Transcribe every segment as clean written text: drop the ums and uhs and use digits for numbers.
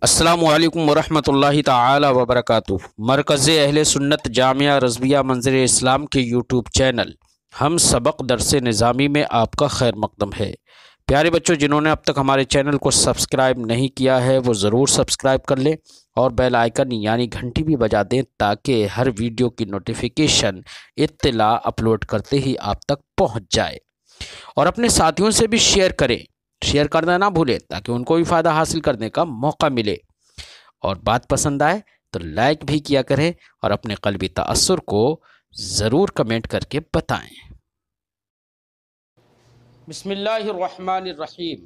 السلام علیکم ورحمۃ اللہ تعالی وبرکاتہ۔ مرکز اہل سنت جامعہ رضویہ منظر اسلام کے یوٹیوب چینل ہم سبق درس نظامی میں آپ کا خیر مقدم ہے۔ پیارے بچوں، جنہوں نے اب تک ہمارے چینل کو سبسکرائب نہیں کیا ہے وہ ضرور سبسکرائب کر لیں اور بیل آئیکن یعنی گھنٹی بھی بجا دیں تاکہ ہر ویڈیو کی نوٹیفیکیشن اطلاع اپلوڈ کرتے ہی آپ تک پہنچ جائے، اور اپنے ساتھیوں سے بھی شیئر کرنا نہ بھولیں تاکہ ان کو بھی فائدہ حاصل کرنے کا موقع ملے، اور بات پسند آئے تو لائک بھی کیا کریں اور اپنے قلبی تأثر کو ضرور کمنٹ کر کے بتائیں۔ بسم اللہ الرحمن الرحیم۔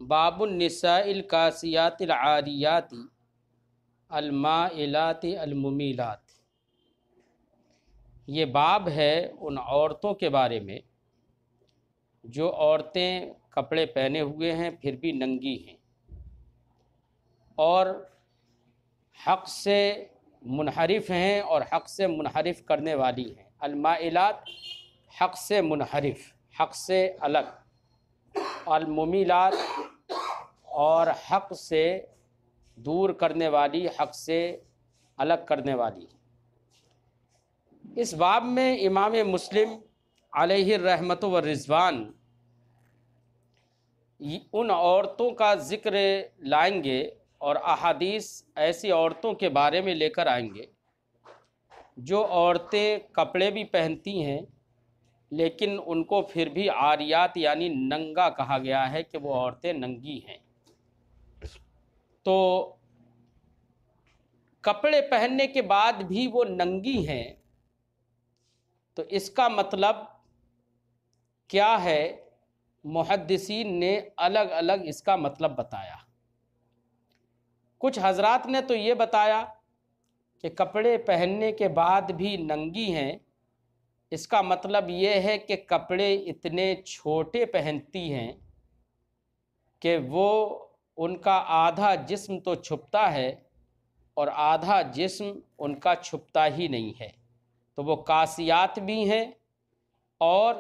باب النساء الکاسیات العاریات المائلات الممیلات۔ یہ باب ہے ان عورتوں کے بارے میں جو عورتیں کپڑے پہنے ہوئے ہیں پھر بھی ننگی ہیں اور حق سے منحرف ہیں اور حق سے منحرف کرنے والی ہیں۔ المائلات حق سے منحرف، حق سے الگ، الممیلات اور حق سے دور کرنے والی، حق سے الگ کرنے والی۔ اس باب میں امام مسلم علیہ الرحمت والرضوان ان عورتوں کا ذکر لائیں گے اور احادیث ایسی عورتوں کے بارے میں لے کر آئیں گے جو عورتیں کپڑے بھی پہنتی ہیں لیکن ان کو پھر بھی عاریات یعنی ننگا کہا گیا ہے کہ وہ عورتیں ننگی ہیں۔ تو کپڑے پہننے کے بعد بھی وہ ننگی ہیں، تو اس کا مطلب کیا ہے؟ محدثین نے الگ الگ اس کا مطلب بتایا۔ کچھ حضرات نے تو یہ بتایا کہ کپڑے پہننے کے بعد بھی ننگی ہیں، اس کا مطلب یہ ہے کہ کپڑے اتنے چھوٹے پہنتی ہیں کہ وہ ان کا آدھا جسم تو چھپتا ہے اور آدھا جسم ان کا چھپتا ہی نہیں ہے، تو وہ کاسیات بھی ہیں اور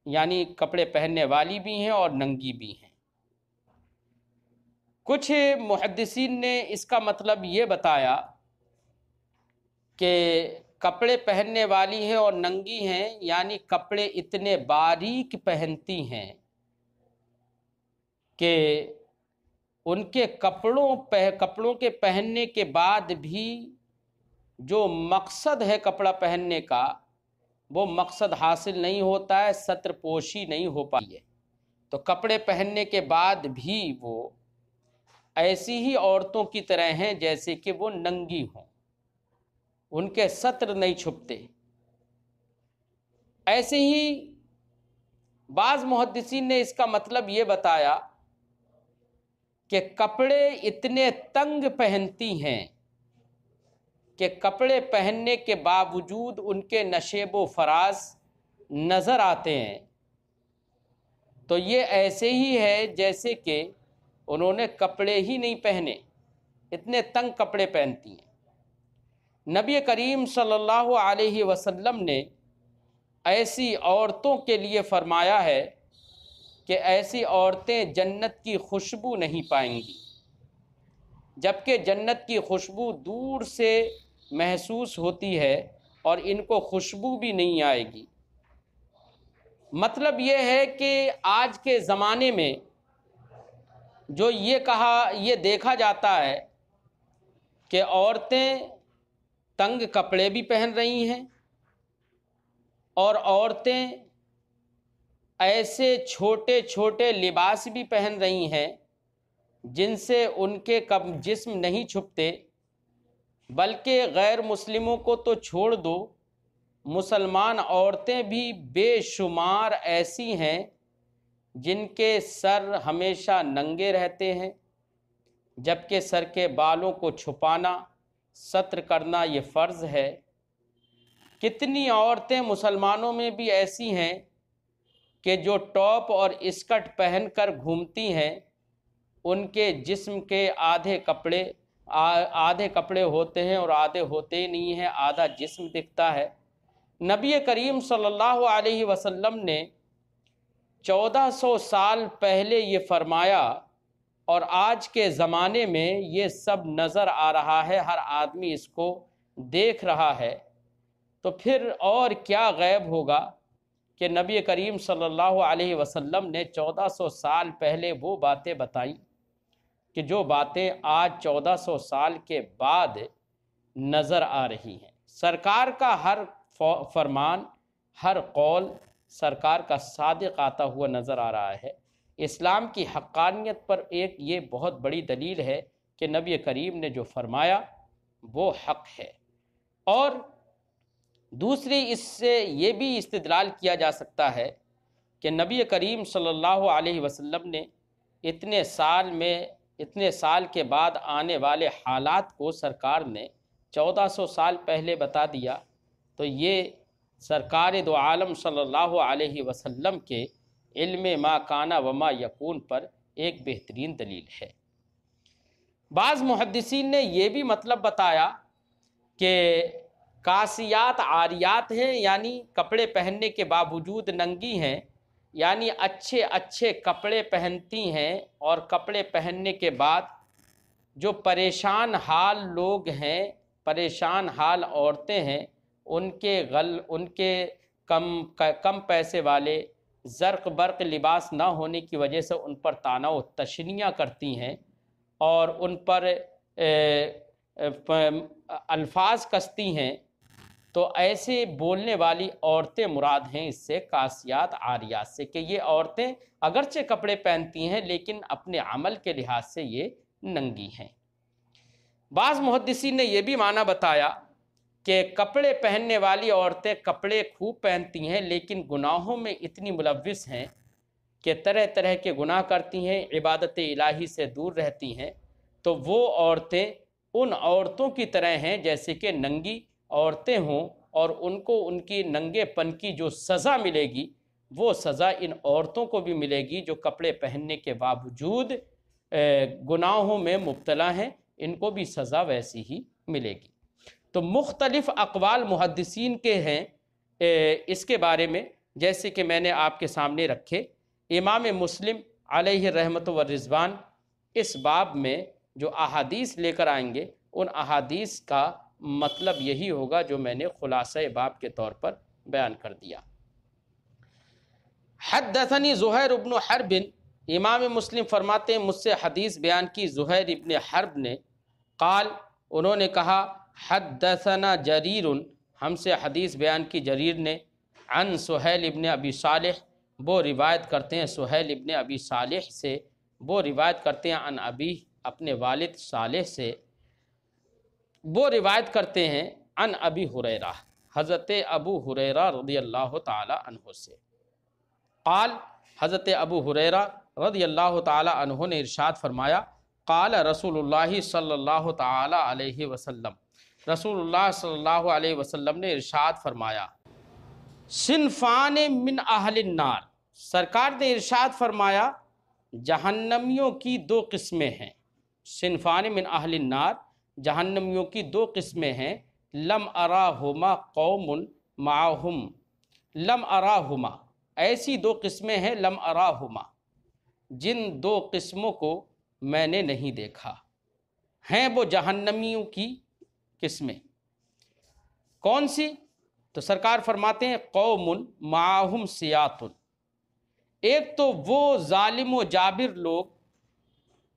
یعنی کپڑے پہننے والی بھی ہیں اور ننگی بھی ہیں۔ کچھ محدثین نے اس کا مطلب یہ بتایا کہ کپڑے پہننے والی ہیں اور ننگی ہیں یعنی کپڑے اتنے باریک پہنتی ہیں کہ ان کے کپڑوں کے پہننے کے بعد بھی جو مقصد ہے کپڑا پہننے کا وہ مقصد حاصل نہیں ہوتا ہے، ستر پوشی نہیں ہو پائی ہے۔ تو کپڑے پہننے کے بعد بھی وہ ایسی ہی عورتوں کی طرح ہیں جیسے کہ وہ ننگی ہوں، ان کے ستر نہیں چھپتے۔ ایسے ہی بعض محدثین نے اس کا مطلب یہ بتایا کہ کپڑے اتنے تنگ پہنتی ہیں کہ کپڑے پہننے کے باوجود ان کے نشیب و فراز نظر آتے ہیں، تو یہ ایسے ہی ہے جیسے کہ انہوں نے کپڑے ہی نہیں پہنے، اتنے تنگ کپڑے پہنتی ہیں۔ نبی کریم صلی اللہ علیہ وسلم نے ایسی عورتوں کے لیے فرمایا ہے کہ ایسی عورتیں جنت کی خوشبو نہیں پائیں گی، جبکہ جنت کی خوشبو دور سے محسوس ہوتی ہے اور ان کو خوشبو بھی نہیں آئے گی۔ مطلب یہ ہے کہ آج کے زمانے میں جو یہ دیکھا جاتا ہے کہ عورتیں تنگ کپڑے بھی پہن رہی ہیں اور عورتیں ایسے چھوٹے چھوٹے لباس بھی پہن رہی ہیں جن سے ان کے جسم نہیں چھپتے، بلکہ غیر مسلموں کو تو چھوڑ دو، مسلمان عورتیں بھی بے شمار ایسی ہیں جن کے سر ہمیشہ ننگے رہتے ہیں، جبکہ سر کے بالوں کو چھپانا، ستر کرنا یہ فرض ہے۔ کتنی عورتیں مسلمانوں میں بھی ایسی ہیں کہ جو ٹاپ اور اسکرٹ پہن کر گھومتی ہیں، ان کے جسم کے آدھے کپڑے ہوتے ہیں اور آدھے ہوتے ہی نہیں ہیں، آدھا جسم دکھتا ہے۔ نبی کریم صلی اللہ علیہ وسلم نے 1400 سال پہلے یہ فرمایا اور آج کے زمانے میں یہ سب نظر آ رہا ہے، ہر آدمی اس کو دیکھ رہا ہے، تو پھر اور کیا غیب ہوگا کہ نبی کریم صلی اللہ علیہ وسلم نے 1400 سال پہلے وہ باتیں بتائیں کہ جو باتیں آج 1400 سال کے بعد نظر آ رہی ہیں۔ سرکار کا ہر فرمان، ہر قول سرکار کا صادق آتا ہوا نظر آ رہا ہے۔ اسلام کی حقانیت پر ایک یہ بہت بڑی دلیل ہے کہ نبی کریم نے جو فرمایا وہ حق ہے۔ اور دوسری اس سے یہ بھی استدلال کیا جا سکتا ہے کہ نبی کریم صلی اللہ علیہ وسلم نے اتنے سال کے بعد آنے والے حالات کو سرکار نے 1400 سال پہلے بتا دیا، تو یہ سرکار دو عالم صلی اللہ علیہ وسلم کے علم ما کانا وما یکون پر ایک بہترین دلیل ہے۔ بعض محدثین نے یہ بھی مطلب بتایا کہ کاسیات عاریات ہیں، یعنی کپڑے پہننے کے باوجود ننگی ہیں، یعنی اچھے اچھے کپڑے پہنتی ہیں، اور کپڑے پہننے کے بعد جو پریشان حال لوگ ہیں، پریشان حال عورتیں ہیں، ان کے کم پیسے والے زرق برق لباس نہ ہونے کی وجہ سے ان پر طعنہ و تشنیع کرتی ہیں اور ان پر الفاظ کستی ہیں، تو ایسے بولنے والی عورتیں مراد ہیں اس سے کاسیات عاریات سے، کہ یہ عورتیں اگرچہ کپڑے پہنتی ہیں لیکن اپنے عمل کے لحاظ سے یہ ننگی ہیں۔ بعض محدثین نے یہ بھی معنی بتایا کہ کپڑے پہننے والی عورتیں کپڑے خوب پہنتی ہیں لیکن گناہوں میں اتنی ملوث ہیں کہ طرح طرح کے گناہ کرتی ہیں، عبادت الہی سے دور رہتی ہیں، تو وہ عورتیں ان عورتوں کی طرح ہیں جیسے کہ ننگی عورتیں ہوں، اور ان کو ان کی ننگے پن کی جو سزا ملے گی وہ سزا ان عورتوں کو بھی ملے گی جو کپڑے پہننے کے باوجود گناہوں میں مبتلا ہیں، ان کو بھی سزا ویسی ہی ملے گی۔ تو مختلف اقوال محدثین کے ہیں اس کے بارے میں، جیسے کہ میں نے آپ کے سامنے رکھے۔ امام مسلم علیہ رحمت و رضوان اس باب میں جو احادیث لے کر آئیں گے ان احادیث کا مطلب یہی ہوگا جو میں نے خلاصہ باب کے طور پر بیان کر دیا۔ حدثنی زہیر ابن حرب، امام مسلم فرماتے ہیں مجھ سے حدیث بیان کی زہیر ابن حرب نے، قال انہوں نے کہا حدثنا جریر، ہم سے حدیث بیان کی جریر نے، عن سہیل ابن ابی صالح، وہ روایت کرتے ہیں سہیل ابن ابی صالح سے، وہ روایت کرتے ہیں عن ابی، اپنے والد صالح سے، وہ روایت کرتے ہیں عن ابی ہریرہ، حضرت ابو ہریرہ رضی اللہ تعالی عنہ سے، قال حضرت ابو ہریرہ رضی اللہ تعالی عنہ نے ارشاد فرمایا، قال رسول اللہ صلی اللہ تعالی علیہ وسلم، رسول اللہ صلی اللہ علیہ وسلم نے ارشاد فرمایا، صنفان من اہل النار، سرکار نے ارشاد فرمایا جہنمیوں کی دو قسمیں ہیں، صنفان من اہل النار، جہنمیوں کی دو قسمیں ہیں، لم اراہما قوم معہم، لم اراہما، ایسی دو قسمیں ہیں لم اراہما، جن دو قسموں کو میں نے نہیں دیکھا، ہیں وہ جہنمیوں کی قسمیں۔ کون سی؟ تو سرکار فرماتے ہیں قوم معہم سیات، ایک تو وہ ظالم و جابر لوگ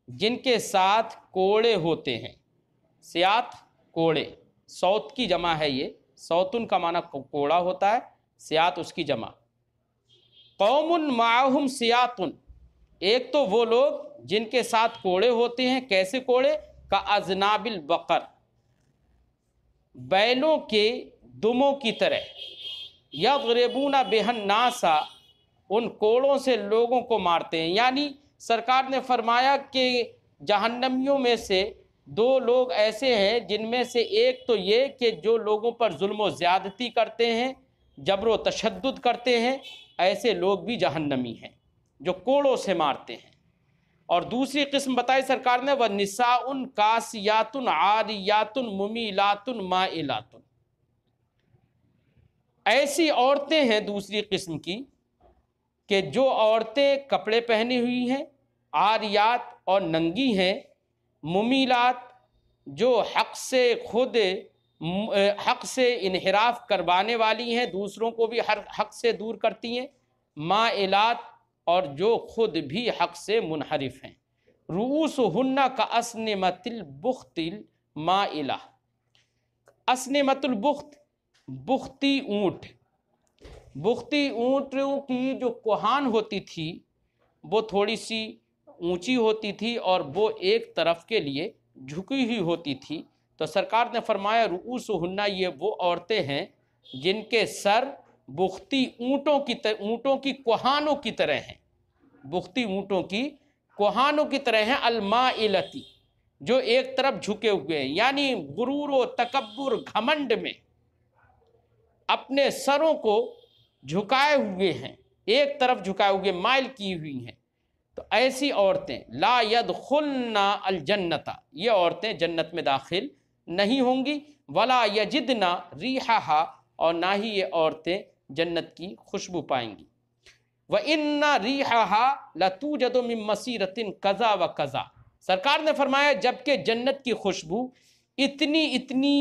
جن کے ساتھ کوڑے ہوتے ہیں، سیات کوڑے، سوت کی جمع ہے، یہ سوتن کا معنی کوڑا ہوتا ہے، سیات اس کی جمع، قوم معہم سیاتن، ایک تو وہ لوگ جن کے ساتھ کوڑے ہوتے ہیں، کیسے کوڑے؟ کا اذناب البقر، بیلوں کے دموں کی طرح، یضربون بها الناس، ان کوڑوں سے لوگوں کو مارتے ہیں۔ یعنی سرکار نے فرمایا کہ جہنمیوں میں سے دو لوگ ایسے ہیں جن میں سے ایک تو یہ کہ جو لوگوں پر ظلم و زیادتی کرتے ہیں، جبر و تشدد کرتے ہیں، ایسے لوگ بھی جہنمی ہیں جو کوڑوں سے مارتے ہیں۔ اور دوسری قسم بتائی سرکار نے، وَنِسَاءٌ کاسیاتٌ عاریاتٌ ممیلاتٌ مائلاتٌ، ایسی عورتیں ہیں دوسری قسم کی کہ جو عورتیں کپڑے پہنی ہوئی ہیں، عاریات اور ننگی ہیں، ممیلات جو حق سے انحراف کروانے والی ہیں، دوسروں کو بھی ہر حق سے دور کرتی ہیں، مائلات اور جو خود بھی حق سے منحرف ہیں، رؤوسہن کاسنمۃ البخت المائلہ، اسنمۃ البخت بختی اونٹ، بختی اونٹوں کی جو کوہان ہوتی تھی وہ تھوڑی سی اونچی ہوتی تھی اور وہ ایک طرف کے لیے جھکی ہوئی ہوتی تھی، تو سرکار نے فرمایا رؤوسہن، یہ وہ عورتیں ہیں جن کے سر بختی اونٹوں کی کوہانوں کی طرح ہیں، بختی اونٹوں کی کوہانوں کی طرح ہیں، المائلتی جو ایک طرف جھکے ہوئے ہیں، یعنی غرور و تکبر گھمنڈ میں اپنے سروں کو جھکائے ہوئے ہیں، ایک طرف جھکائے ہوئے مائل کی ہوئی ہیں، تو ایسی عورتیں لا يدخلن الجنت، یہ عورتیں جنت میں داخل نہیں ہوں گی، ولا یجدن ریحہا، اور نہ ہی یہ عورتیں جنت کی خوشبو پائیں گی، وَإِنَّ رِيحَهَا لَتُوجَدُ مِن مَّسِيرَةٍ كَذَا وَكَذَا، سرکار نے فرمایا جبکہ جنت کی خوشبو اتنی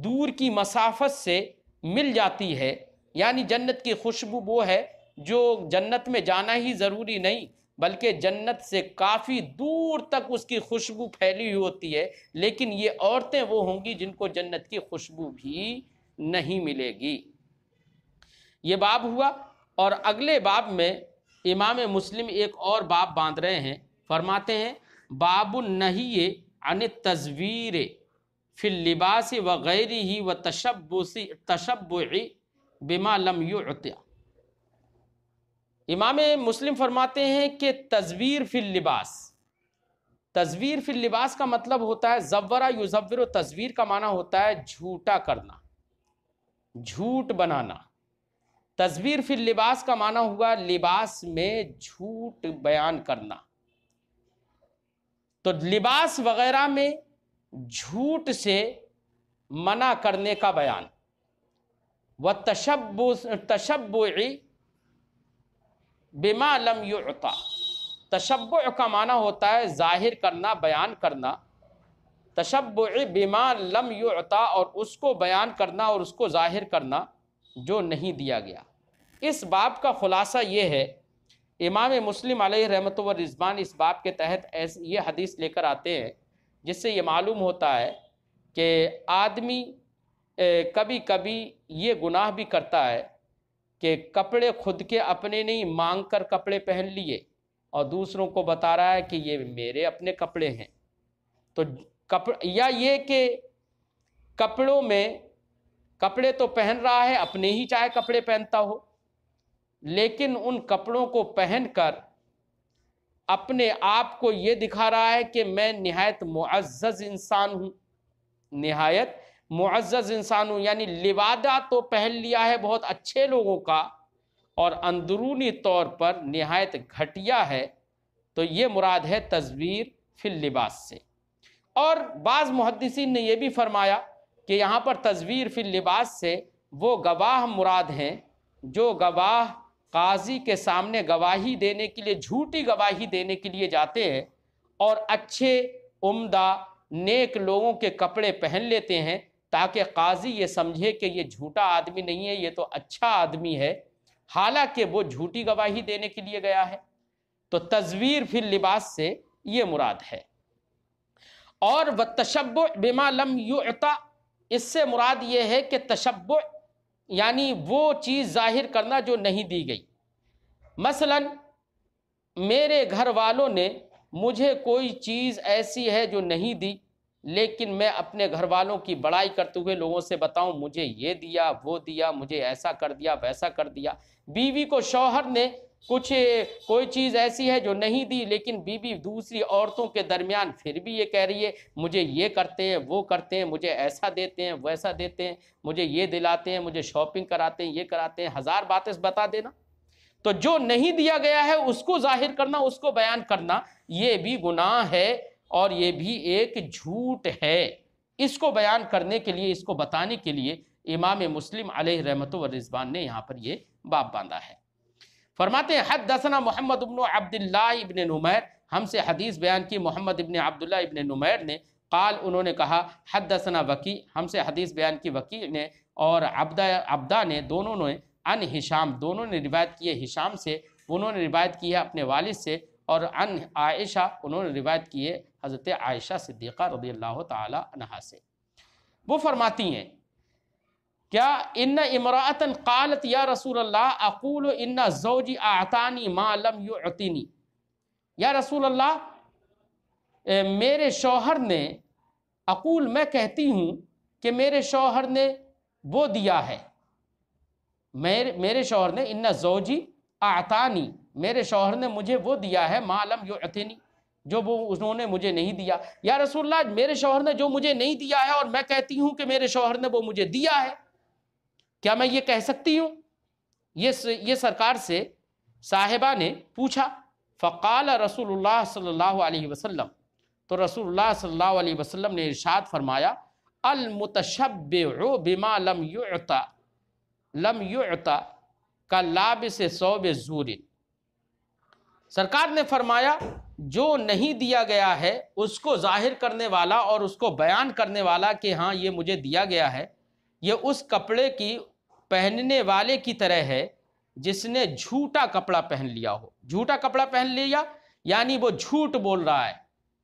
دور کی مسافت سے مل جاتی ہے، یعنی جنت کی خوشبو وہ ہے جو جنت میں جانا ہی ضروری نہیں بلکہ جنت سے کافی دور تک اس کی خوشبو پھیلی ہوئی ہوتی ہے، لیکن یہ عورتیں وہ ہوں گی جن کو جنت کی خوشبو بھی نہیں ملے گی۔ یہ باب ہوا، اور اگلے باب میں امام مسلم ایک اور باب باندھ رہے ہیں، فرماتے ہیں باب النہی عن التزویر فی اللباس وغیرہ وتشبع بما لم یعط۔ امام مسلم فرماتے ہیں کہ تزویر فی اللباس، تزویر فی اللباس کا مطلب ہوتا ہے زورا یزور، تزویر کا معنی ہوتا ہے جھوٹا کرنا، جھوٹ بنانا۔ تزویر فی اللباس کا معنی ہوا لباس میں جھوٹ بیان کرنا، تو لباس وغیرہ میں جھوٹ سے منع کرنے کا بیان، وتشبع بما لم یعطا، تشبع کا معنی ہوتا ہے ظاہر کرنا، بیان کرنا، تشبع بما لم یعطا، اور اس کو بیان کرنا اور اس کو ظاہر کرنا جو نہیں دیا گیا۔ اس باب کا خلاصہ یہ ہے، امام مسلم علیہ رحمۃ و رضوان اس باب کے تحت یہ حدیث لے کر آتے ہیں جس سے یہ معلوم ہوتا ہے کہ آدمی کبھی کبھی یہ گناہ بھی کرتا ہے کہ کپڑے خود کے اپنے نہیں، مانگ کر کپڑے پہن لیے اور دوسروں کو بتا رہا ہے کہ یہ میرے اپنے کپڑے ہیں، تو یا یہ کہ کپڑوں میں کپڑے تو پہن رہا ہے، اپنے ہی چاہے کپڑے پہنتا ہو، لیکن ان کپڑوں کو پہن کر اپنے آپ کو یہ دکھا رہا ہے کہ میں نہایت معزز انسان ہوں، نہایت معزز انسان ہوں، یعنی لبادہ تو پہن لیا ہے بہت اچھے لوگوں کا اور اندرونی طور پر نہایت گھٹیا ہے، تو یہ مراد ہے تزویر فی اللباس سے۔ اور بعض محدثین نے یہ بھی فرمایا کہ یہاں پر تزویر فی اللباس سے وہ گواہ مراد ہیں جو گواہ قاضی کے سامنے گواہی دینے کے لیے، جھوٹی گواہی دینے کے لیے جاتے ہیں اور اچھے عمدہ نیک لوگوں کے کپڑے پہن لیتے ہیں تاکہ قاضی یہ سمجھے کہ یہ جھوٹا آدمی نہیں ہے، یہ تو اچھا آدمی ہے، حالانکہ وہ جھوٹی گواہی دینے کے لیے گیا ہے۔ تو تزویر فی اللباس سے یہ مراد ہے۔ اور وتشبع بما لم یعطا، اس سے مراد یہ ہے کہ تشبع یعنی وہ چیز ظاہر کرنا جو نہیں دی گئی۔ مثلا میرے گھر والوں نے مجھے کوئی چیز ایسی ہے جو نہیں دی، لیکن میں اپنے گھر والوں کی بڑائی کرتے ہوئے لوگوں سے بتاؤں مجھے یہ دیا، وہ دیا، مجھے ایسا کر دیا، ویسا کر دیا۔ بیوی کو شوہر نے کوئی چیز ایسی ہے جو نہیں دی، لیکن بیوی دوسری عورتوں کے درمیان پھر بھی یہ کہہ رہی ہے مجھے یہ کرتے ہیں، وہ کرتے ہیں، مجھے ایسا دیتے ہیں، ویسا دیتے ہیں، مجھے یہ دلاتے ہیں، مجھے شاپنگ کراتے ہیں، یہ کراتے ہیں، ہزار باتیں بتا دینا۔ تو جو نہیں دیا گیا ہے اس کو ظاہر کرنا، اس کو بیان کرنا، یہ بھی گناہ ہے اور یہ بھی ایک جھوٹ ہے۔ اس کو بیان کرنے کے لیے، اس کو بتانے کے لیے امام مسلم علیہ رحمۃ و رضوان نے یہاں پر یہ باب باندھا ہے۔ فرماتے ہیں حدثنا محمد بن عبد اللہ بن نمیر ہم سے حدیث بیان کی محمد ابن عبداللہ ابن نمیر نے، قال انہوں نے کہا حدثنا وکی، ہم سے حدیث بیان کی وکی نے اور عبدہ نے، دونوں نے عن ہشام، دونوں نے روایت کی ہے ہشام سے، انہوں نے روایت کی ہے اپنے والد سے، اور عن عائشہ انہوں نے روایت کی ہے حضرت عائشہ صدیقہ رضی اللہ تعالی عنہا سے۔ وہ فرماتی ہیں کیا ان امرأۃ قالت یا رسول اللہ اقول ان زوجی اعطانی ما لم یعطنی، یا رسول اللہ میرے شوہر نے، اقول میں کہتی ہوں کہ میرے شوہر نے وہ دیا ہے، میرے شوہر نے، ان زوجی اعطانی، میرے شوہر نے مجھے وہ دیا ہے، ما لم یعطنی، جو وہ انہوں نے مجھے نہیں دیا۔ یا رسول اللہ میرے شوہر نے جو مجھے نہیں دیا ہے اور میں کہتی ہوں کہ میرے شوہر نے وہ مجھے دیا ہے، کیا میں یہ کہہ سکتی ہوں؟ یہ سرکار سے صاحبہ نے پوچھا۔ فقال رسول اللہ صلی اللہ علیہ وسلم، تو رسول اللہ صلی اللہ علیہ وسلم نے ارشاد فرمایا المتشبع بما لم یعطى کاللابس ثوب زور، سرکار نے فرمایا جو نہیں دیا گیا ہے اس کو ظاہر کرنے والا اور اس کو بیان کرنے والا کہ ہاں یہ مجھے دیا گیا ہے، یہ اس کپڑے کی پہننے والے کی طرح ہے جس نے جھوٹا کپڑا پہن لیا ہو۔ جھوٹا کپڑا پہن لیا یعنی وہ جھوٹ بول رہا ہے۔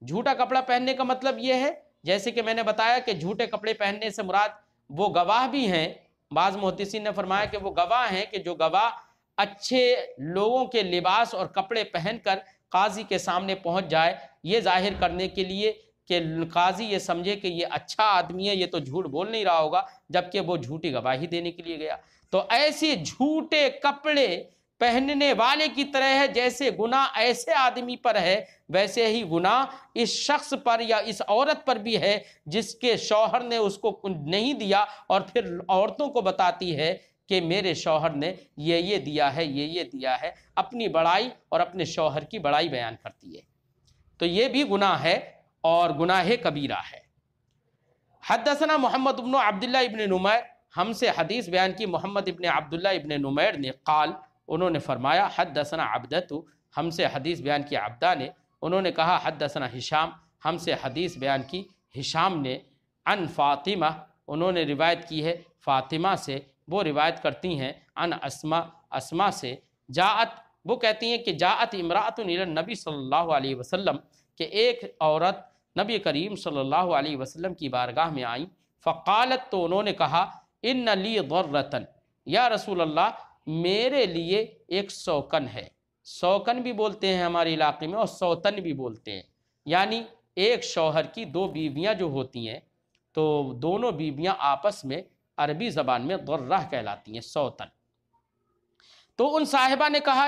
جھوٹا کپڑا پہننے کا مطلب یہ ہے، جیسے کہ میں نے بتایا کہ جھوٹے کپڑے پہننے سے مراد وہ گواہ بھی ہیں، بعض محدثین نے فرمایا کہ وہ گواہ ہیں، کہ جو گواہ اچھے لوگوں کے لباس اور کپڑے پہن کر قاضی کے سامنے پہنچ جائے، یہ ظاہر کرنے کے لیے کہ قاضی یہ سمجھے کہ یہ اچھا آدمی ہے، یہ تو جھوٹ بول نہیں رہا ہوگا، جبکہ وہ جھوٹی گواہی دینے کے لیے گیا۔ تو ایسے جھوٹے کپڑے پہننے والے کی طرح ہے، جیسے گناہ ایسے آدمی پر ہے ویسے ہی گناہ اس شخص پر یا اس عورت پر بھی ہے جس کے شوہر نے اس کو نہیں دیا، اور پھر عورتوں کو بتاتی ہے کہ میرے شوہر نے یہ دیا ہے، یہ دیا ہے، اپنی بڑائی اور اپنے شوہر کی بڑائی بیان کرتی ہے۔ تو یہ بھی گناہ ہے اور گناہ کبیرہ ہے۔ حدثنا محمد بن عبداللہ ابن نمیر، ہم سے حدیث بیان کی محمد ابن عبداللہ ابن نمیر نے، قال انہوں نے فرمایا حدثنا عبدۃ، ہم سے حدیث بیان کی عبدہ نے، انہوں نے کہا حدثنا ہشام، ہم سے حدیث بیان کی ہشام نے، عن فاطمہ، انہوں نے روایت کی ہے فاطمہ سے، وہ روایت کرتی ہیں عن اسما سے، جاءت، وہ کہتی ہیں کہ جاءت امرأۃ الی النبی صلی اللہ علیہ وسلم، کہ ایک عورت نبی کریم صلی اللہ علیہ وسلم کی بارگاہ میں آئیں، فقالت، تو انہوں نے کہا ان لی ضرۃ، یا رسول اللہ میرے لیے ایک سوکن ہے۔ سوکن بھی بولتے ہیں ہمارے علاقے میں اور سوتن بھی بولتے ہیں، یعنی ایک شوہر کی دو بیویاں جو ہوتی ہیں تو دونوں بیویاں آپس میں عربی زبان میں ضرہ کہلاتی ہیں، سوتن۔ تو ان صاحبہ نے کہا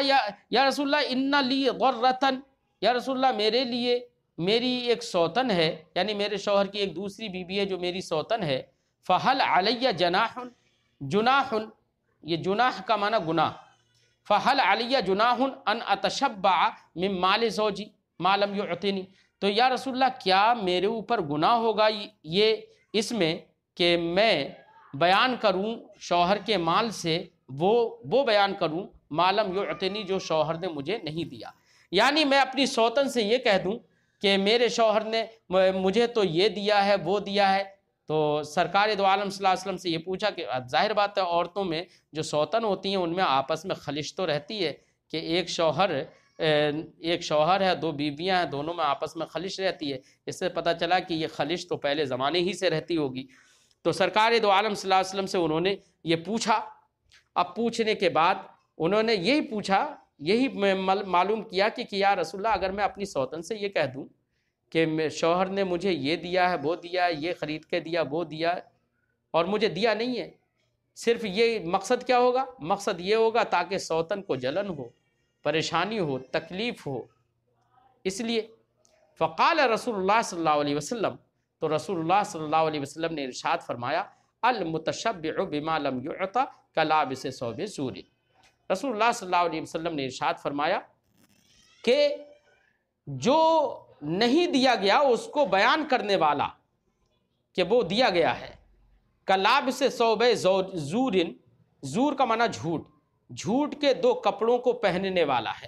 یا رسول اللہ ان لی ضرۃ، یا رسول اللہ میرے لیے میری ایک سوتن ہے، یعنی میرے شوہر کی ایک دوسری بیوی ہے جو میری سوتن ہے، فہل علی جناح، جناح، یہ جناح کا معنی گناہ، فہل علی جناح ان اتشبع من مال زوجی ما لم یعطنی، تو یا رسول اللہ کیا میرے اوپر گناہ ہوگا یہ اس میں کہ میں بیان کروں شوہر کے مال سے وہ بیان کروں ما لم یعطنی، جو شوہر نے مجھے نہیں دیا، یعنی میں اپنی سوتن سے یہ کہہ دوں کہ میرے شوہر نے مجھے تو یہ دیا ہے وہ دیا ہے۔ تو سرکار دو عالم صلی اللہ علیہ وسلم سے یہ پوچھا کہ ظاہر بات ہے عورتوں میں جو سوتن ہوتی ہیں ان میں آپس میں خلش تو رہتی ہے کہ ایک شوہر ہے، دو بیویاں ہیں، دونوں میں آپس میں خلش رہتی ہے، اس سے پتہ چلا کہ یہ خلش تو پہلے زمانے ہی سے رہتی ہوگی۔ تو سرکار دو عالم صلی اللہ علیہ وسلم سے انہوں نے یہ پوچھا، اب پوچھنے کے بعد انہوں نے یہی پوچھا، یہی معلوم کیا کہ یا رسول اللہ اگر میں اپنی سوتن سے یہ کہہ دوں کہ شوہر نے مجھے یہ دیا ہے وہ دیا ہے، یہ خرید کے دیا وہ دیا اور مجھے دیا نہیں ہے، صرف یہ مقصد کیا ہوگا؟ مقصد یہ ہوگا تاکہ سوتن کو جلن ہو، پریشانی ہو، تکلیف ہو، اس لیے فقال رسول اللہ صلی اللہ علیہ وسلم، تو رسول اللہ صلی اللہ علیہ وسلم نے ارشاد فرمایا المتشبع بما لم یعط کلابس ثوب زور، رسول اللہ صلی اللہ علیہ وسلم نے ارشاد فرمایا کہ جو نہیں دیا گیا اس کو بیان کرنے والا کہ وہ دیا گیا ہے، کلابس ثوب زور، زور کا معنی جھوٹ، جھوٹ کے دو کپڑوں کو پہننے والا ہے،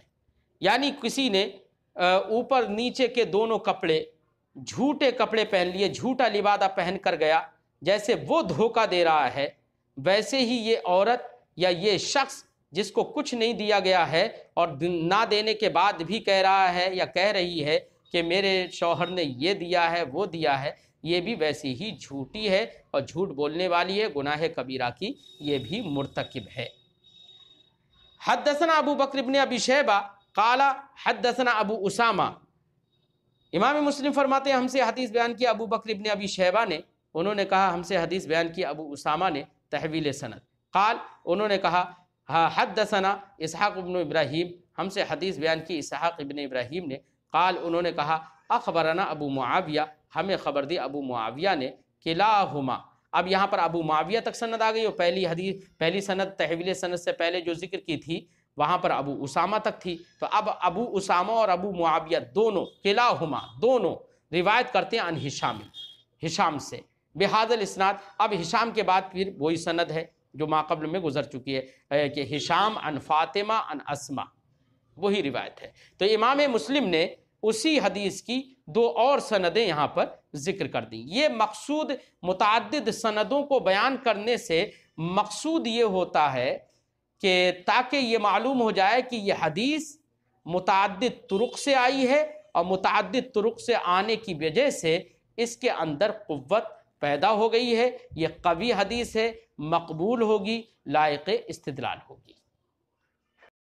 یعنی کسی نے اوپر نیچے کے دونوں کپڑے جھوٹے کپڑے پہن لیے، جھوٹا لبادہ پہن کر گیا، جیسے وہ دھوکہ دے رہا ہے، ویسے ہی یہ عورت یا یہ شخص جس کو کچھ نہیں دیا گیا ہے اور نہ دینے کے بعد بھی کہہ رہا ہے یا کہہ رہی ہے کہ میرے شوہر نے یہ دیا ہے وہ دیا ہے، یہ بھی ویسی ہی جھوٹی ہے اور جھوٹ بولنے والی ہے، گناہ کبیرہ کی یہ بھی مرتکب ہے۔ حدثنا ابو بکر بن ابی شیبہ قال حدثنا ابو اسامہ، امام مسلم فرماتے ہیں ہم سے حدیث بیان کیا ابو بکر بن ابی شیبہ نے، انہوں نے کہا ہم سے حدیث بیان کی ابو اسامہ نے تحویل سند، قال انہوں نے کہا حدثنا اسحاق بن ابراہیم، ہم سے حدیث بیان کی اسحاق بن ابراہیم نے، قال انہوں نے کہا اخبرنا ابو معاویہ، ہمیں خبر دی ابو معاویہ نے، کلاہما، اب یہاں پر ابو معاویہ تک سند آ گئی، اور پہلی سند تحویل سند سے پہلے جو ذکر کی تھی وہاں پر ابو اسامہ تک تھی، تو اب ابو اسامہ اور ابو معاویہ دونوں کلاہما دونوں روایت کرتے ہیں عن ہشام سے بہذا الاسناد۔ اب ہشام کے بعد پھر وہی سند ہے جو ماقبل میں گزر چکی ہے کہ ہشام عن فاطمہ عن اسما، وہی روایت ہے۔ تو امام مسلم نے اسی حدیث کی دو اور سندیں یہاں پر ذکر کر دیں۔ یہ مقصود متعدد سندوں کو بیان کرنے سے مقصود یہ ہوتا ہے کہ تاکہ یہ معلوم ہو جائے کہ یہ حدیث متعدد طرق سے آئی ہے، اور متعدد طرق سے آنے کی وجہ سے اس کے اندر قوت پیدا ہو گئی ہے، یہ قوی حدیث ہے، مقبول ہوگی، لائق استدلال ہوگی۔